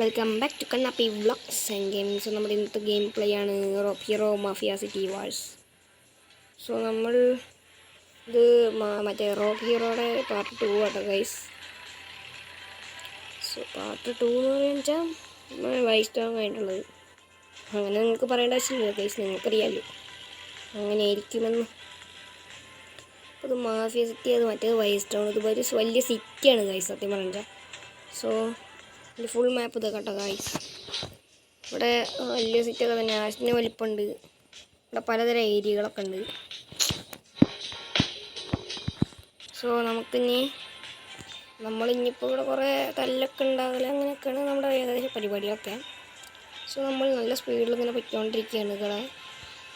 Welcome back to Kannappi vlogs and games. നമ്മുടെ ഇന്നത്തെ game play ആണ് rope hero mafia city wars. So നമ്മൾ ഇത് മറ്റേ റോപ്പ് ഹീറോയുടെ പാർട്ട് 2 ആട്ടോ ഗൈസ്. സോ പാർട്ട് 2 എന്ന് വെച്ചാൽ നമ്മൾ വൈസ് ടൗൺ ആയിട്ടുള്ളത്. അങ്ങനെ നിങ്ങൾക്ക് പറയേണ്ട ആവശ്യമില്ല ഗൈസ്, നിങ്ങൾക്കറിയാമല്ലോ അങ്ങനെ ആയിരിക്കുമെന്ന്. അപ്പോൾ ഇത് മാഫിയ സിറ്റി, അത് മറ്റേത് വൈസ് ടൗൺ. ഇത് വലിയ സിറ്റിയാണ് ഗൈസ് സത്യം പറഞ്ഞാൽ. സോ ഇതിൽ ഫുൾ മാപ്പ് ഇത് കേട്ടോ ഗൈസ്. ഇവിടെ വലിയ സിറ്റൊക്കെ തന്നെ, ആശിന് വലിപ്പമുണ്ട്. ഇവിടെ പലതരം ഏരിയകളൊക്കെ ഉണ്ട്. സോ നമ്മളിനിപ്പോൾ ഇവിടെ കുറേ തല്ലൊക്കെ ഉണ്ടാകല അങ്ങനെയൊക്കെയാണ് നമ്മുടെ ഏകദേശം പരിപാടികളൊക്കെ. സോ നമ്മൾ നല്ല സ്പീഡിൽ ഇങ്ങനെ പൊയ്ക്കൊണ്ടിരിക്കുകയാണ് ഇവിടെ.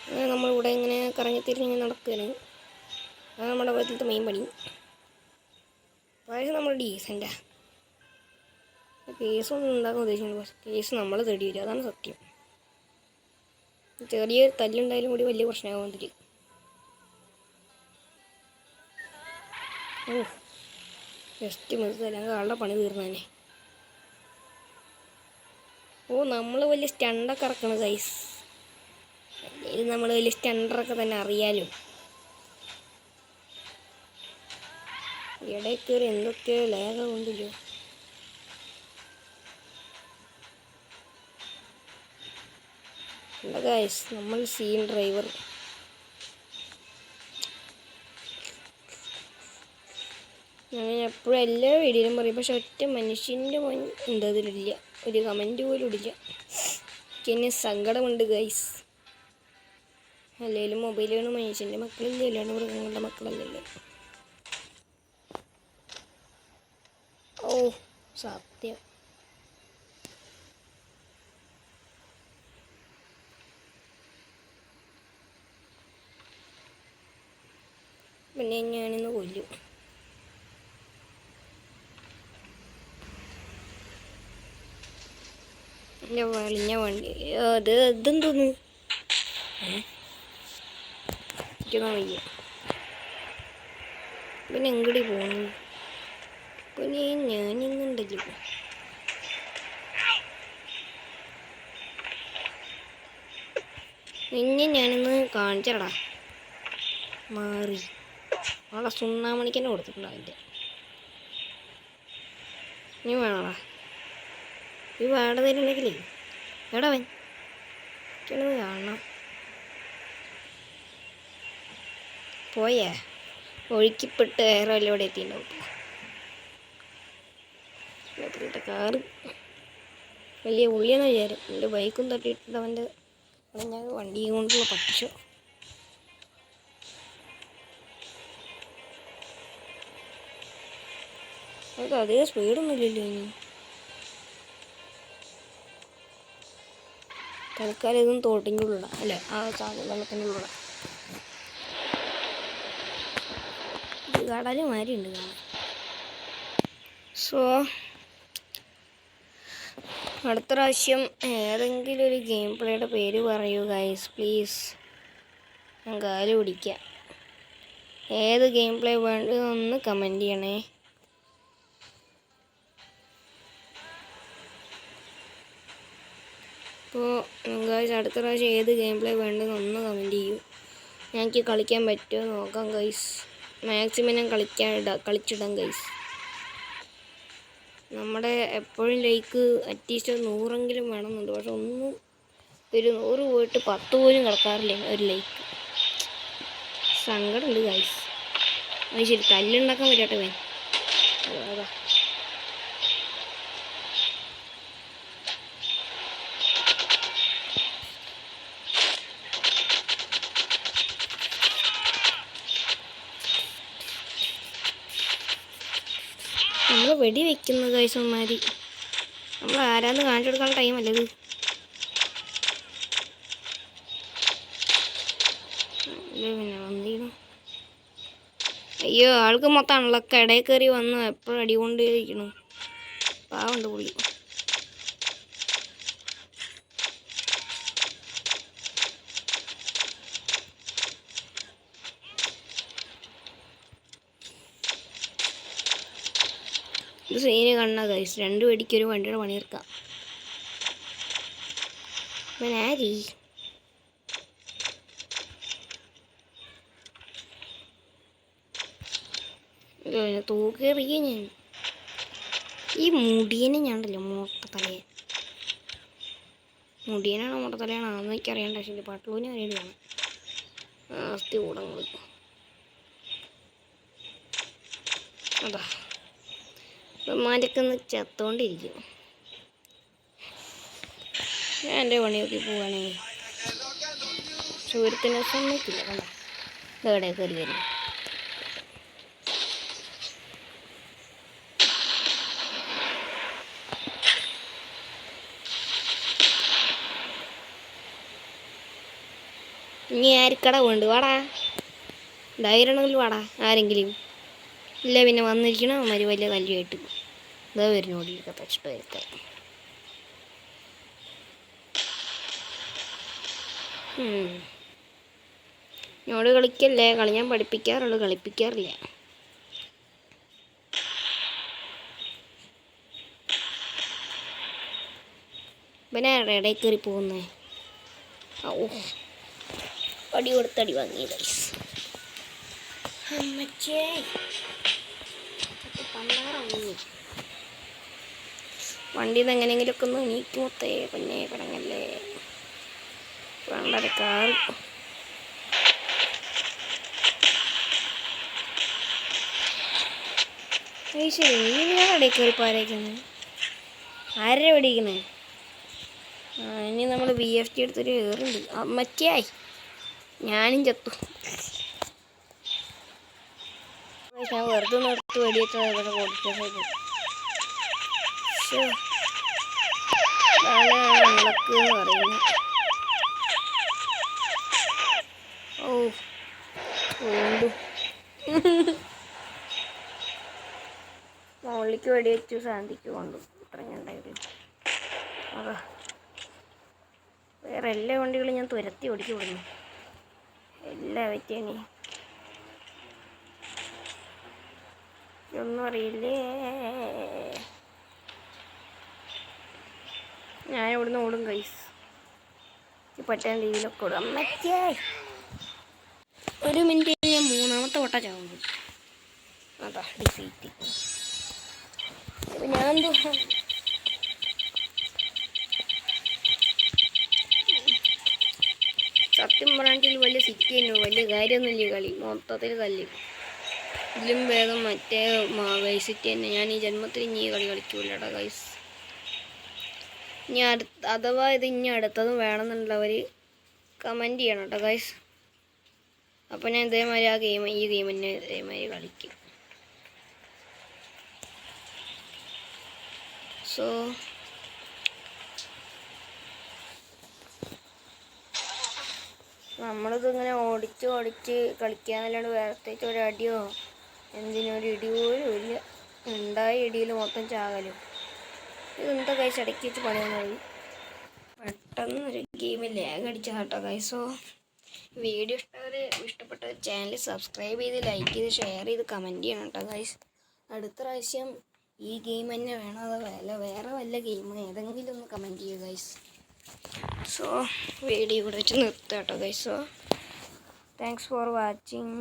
അങ്ങനെ നമ്മളിവിടെ ഇങ്ങനെ കറങ്ങി തിരിഞ്ഞ് നടക്കുകയാണ്. അതാണ് നമ്മുടെ വീട്ടിലത്തെ മെയിൻ പണി. പക്ഷേ നമ്മൾ ഡീസൻ്റാണ്. കേസൊന്നും ഉണ്ടാക്കാൻ ഉദ്ദേശിക്കുന്നു, പക്ഷേ കേസ് നമ്മൾ തേടി വരും, അതാണ് സത്യം. ചെറിയ തല്ലുണ്ടായാലും കൂടി വലിയ പ്രശ്നമാകും അതിൽ. ഓ ജസ്റ്റ് മിസ്, അല്ലെങ്കിൽ ആളുടെ പണി തീർന്നതന്നെ. ഓ നമ്മൾ വലിയ സ്റ്റണ്ടൊക്കെ ഇറക്കണം ഗൈസ്. അല്ലെങ്കിൽ നമ്മൾ വലിയ സ്റ്റണ്ടറൊക്കെ തന്നെ അറിയാലോ. ഇടയിൽ കയറി എന്തൊക്കെയോ ലേഖ കൊണ്ടില്ലോ. ഗൈസ് നമ്മൾ സീൻ ഡ്രൈവർ. ഞാൻ എപ്പോഴും എല്ലാ വീഡിയോയിലും പറയും, പക്ഷെ ഒറ്റ മനുഷ്യൻ്റെ ഉണ്ട് അതിലില്ല, ഒരു കമൻറ്റ് പോലും ഇടില്ല. എനിക്കെന്നെ സങ്കടമുണ്ട് ഗൈസ്. അല്ലെങ്കിലും മൊബൈലാണ് മനുഷ്യൻ്റെ മക്കളില്ല, അല്ലാണ്ട് മൃഗങ്ങളുടെ മക്കളല്ലല്ലോ. ഓ സത്യം. പിന്നെ ഞാനിന്ന് കൊല്ലും. എൻ്റെ വലിഞ്ഞ വണ്ടി ഇതെന്തോന്ന് എനിക്കൊന്നും വയ്യ. പിന്നെ എങ്ങടി പോണു? പിന്നെ ഞാനിന്നുണ്ടല്ലോ. ഞാനിന്ന് കാണിച്ചടാ മാറി ആളെ സുണ്ണാമണിക്ക് തന്നെ കൊടുത്തിട്ടുണ്ടോ അതിൻ്റെ. നീ വേണോടാ ഈ വേണ്ടതിലുണ്ടെങ്കിലേ എടാ വൻ എനിക്കൊന്ന് കാണണം. പോയേ ഒഴുക്കിപ്പെട്ട് വേറെ ഇവിടെ എത്തിയിട്ടുണ്ടാവും. കാറ് വലിയ ഉള്ളിയെന്ന് വിചാരം. എൻ്റെ ബൈക്കും തട്ടിയിട്ടുണ്ട് അവൻ്റെ ഞാൻ വണ്ടിയും കൊണ്ടുള്ള പക്ഷം. അത് അതേ സ്പീഡൊന്നും ഇല്ലല്ലോ ഇനി. തൽക്കാലം ഇതും തോട്ടിൻ്റെ ഉള്ളിലാണ്, അല്ലേ ആ വെള്ളത്തിൻ്റെ ഉള്ളിലാണ്. ഇത് കടൽ മാതിരി ഉണ്ട് കാണാൻ. സോ അടുത്ത പ്രാവശ്യം ഏതെങ്കിലും ഒരു ഗെയിം പ്ലേയുടെ പേര് പറയൂ ഗൈസ് പ്ലീസ്. ഞാൻ കാല് പിടിക്കാം. ഏത് ഗെയിം പ്ലേ വേണ്ടതെന്ന് കമൻറ്റ് ചെയ്യണേ. അപ്പോൾ ഗൈസ് അടുത്ത പ്രാവശ്യം ഏത് ഗെയിം പ്ലേ വേണ്ടതെന്ന് ഒന്ന് കമൻറ്റ് ചെയ്യൂ. ഞങ്ങൾക്ക് കളിക്കാൻ പറ്റുമോ നോക്കാം ഗൈസ്. മാക്സിമം ഞാൻ കളിച്ചിടാം ഗൈസ്. നമ്മുടെ എപ്പോഴും ലൈക്ക് അറ്റ്ലീസ്റ്റ് 100എങ്കിലും വേണമെന്നുണ്ട്. പക്ഷെ ഒന്നും ഒരു 100 പോയിട്ട് 10 പോലും കിടക്കാറില്ല ഒരു ലൈക്ക്. സങ്കടമുണ്ട് ഗൈസ്. അത് ശരി തല്ലുണ്ടാക്കാൻ പറ്റാട്ടെ വേൻ. അതാ നമ്മൾ വെടി വെക്കുന്ന ഗൈസന്മാര്. നമ്മൾ ആരാന്ന് കാണിച്ചു കൊടുക്കാനുള്ള ടൈമല്ലേ ഇത്. പിന്നെ വന്നിരുന്നു. അയ്യോ ആൾക്ക് മൊത്തമാണല്ലോ ഇടയിൽ കയറി വന്ന് എപ്പോഴും അടി കൊണ്ടിരിക്കണം. പാവുണ്ട് പുള്ളി. ഇത് സീന് കാണുന്ന ഗൈസ്. 2 വെടിക്കൊരു വണ്ടിയുടെ പണിയെടുക്കാം. ഇവനാരി തൂക്കേറിയ ഞാൻ ഈ മുടിയനെ ഞാണ്ടല്ലോ മൂട്ടത്തലയെ മുടിയനാണോ മൂട്ടത്തലയാണോ അതൊന്നും എനിക്ക് അറിയണ്ട. പക്ഷേ പട്ടുവിനെ അറിയണതാണ് ആസ്തി കൂടങ്ങൾ. അതാ ഉമ്മാൻ്റെയൊക്കെ ഒന്ന് ചത്തോണ്ടിരിക്കും. ഞാൻ എൻ്റെ പണിയൊക്കെ പോവുകയാണെങ്കിൽ ചൂരത്തിനെ സമ്മതിക്കില്ല. കണ്ട ഇതെവിടെ കയറി വരും. ഇനി ആർക്കട വേണ്ട വാടാ, ധൈര്യമാണെങ്കിൽ വാടാ ആരെങ്കിലും. ഇല്ല പിന്നെ വന്നിരിക്കണം അവന്മാർ വലിയ കല്ലുമായിട്ട്. ഇതാ വരുന്നോടിയൊക്കെ തച്ചിട്ട് വരുത്താൻ. എന്നോട് കളിക്കല്ലേ, കളി ഞാൻ പഠിപ്പിക്കാറുള്ളൂ, കളിപ്പിക്കാറില്ല. പിന്നെ ഇടയിൽ കയറി പോകുന്നേ. ഓ അടി കൊടുത്തടി വാങ്ങി അമ്മച്ചേ വണ്ടിയിൽ നിന്ന് എങ്ങനെയെങ്കിലുമൊക്കെ ഒന്ന് നീക്കുമൊത്തേ പൊന്നെ പടങ്ങല്ലേ. വേണ്ടൊരു കാർ ശരി. ഇങ്ങനെയാണ് ഇടയിൽ കയറി പാരയ്ക്കുന്നത്. ആരുടെ വെടിക്കുന്നത്? ഇനി നമ്മൾ BFT എടുത്തൊരു ഏറുണ്ട്. അമ്മച്ചായി ഞാനും ചത്തു. ഞാൻ വെറുതെ നിർത്തി വെടിയിട്ട് ഇവിടെ കൊടുത്തത്. വിളക്ക് എന്ന് പറയുന്നത്. ഓ വീണ്ടും മോളിക്ക് വെടിവെച്ചു ശാന്തിക്ക് കൊണ്ടു. ഇത്രയും ഉണ്ടായിരുന്നു. അതാ വേറെ എല്ലാ വണ്ടികളും ഞാൻ തുരത്തി ഓടിച്ചു വിടുന്നു. എല്ലാ പറ്റിയാണ് ഒന്നും അറിയില്ലേ. ഞാൻ ഇവിടുന്ന് ഓടും ഗൈസ്. പറ്റാൻ രീതിയിലൊക്കെ ഓടും. അമ്മച്ചേ ഒരു മിനിറ്റ് ഞാൻ മൂന്നാമത്തെ വട്ട ചാവുന്നു. അതാ ഡിഫീറ്റ്. ഞാൻ എന്തോ സത്യം പറഞ്ഞിട്ട് വലിയ സിറ്റി തന്നെ, വലിയ കാര്യമൊന്നുമില്ല കളി. മൊത്തത്തിൽ കല്ല്. ഇതിലും വേഗം മറ്റേ വൈസ് സിറ്റി തന്നെ. ഞാൻ ഈ ജന്മത്തിൽ ഇനി ഈ കളി കളിക്കൂലടാ ഗൈസ്. ഇനി അഥവാ ഇത് ഇനി അടുത്തതും വേണമെന്നുള്ളവർ കമൻറ്റ് ചെയ്യണം കേട്ടോ ഗൈസ്. അപ്പോൾ ഞാൻ ഇതേമാതിരി ഈ ഗെയിം തന്നെ ഇതേമാതിരി കളിക്കും. സോ നമ്മളിതിങ്ങനെ ഓടിച്ച് കളിക്കാന്നല്ലാണ്ട് വേറത്തേക്ക് ഒരു അടിയോ എന്തിനൊരു ഇടി പോലും ഇല്ല. ഉണ്ടായ ഇടിയിൽ മൊത്തം ചാകലും. ഇതെന്താ കൈസ് ഇടയ്ക്ക് വെച്ച് പണിയാൻ പെട്ടെന്ന് ഒരു ഗെയിം ലാഗ് അടിച്ച കേട്ടോ ഗൈസ്. സോ വീഡിയോ ഇഷ്ടപ്പെട്ട ചാനൽ സബ്സ്ക്രൈബ് ചെയ്ത് ലൈക്ക് ചെയ്ത് ഷെയർ ചെയ്ത് കമൻറ്റ് ചെയ്യണം കേട്ടോ ഗൈസ്. അടുത്ത പ്രാവശ്യം ഈ ഗെയിം തന്നെ വേണം അതോ വേറെ വല്ല ഗെയിം ഏതെങ്കിലും ഒന്ന് കമൻറ്റ് ചെയ്യുക ഗൈസ്. സോ വീഡിയോ ഇവിടെ വെച്ച് നിർത്താം കേട്ടോ guys. So thanks for watching.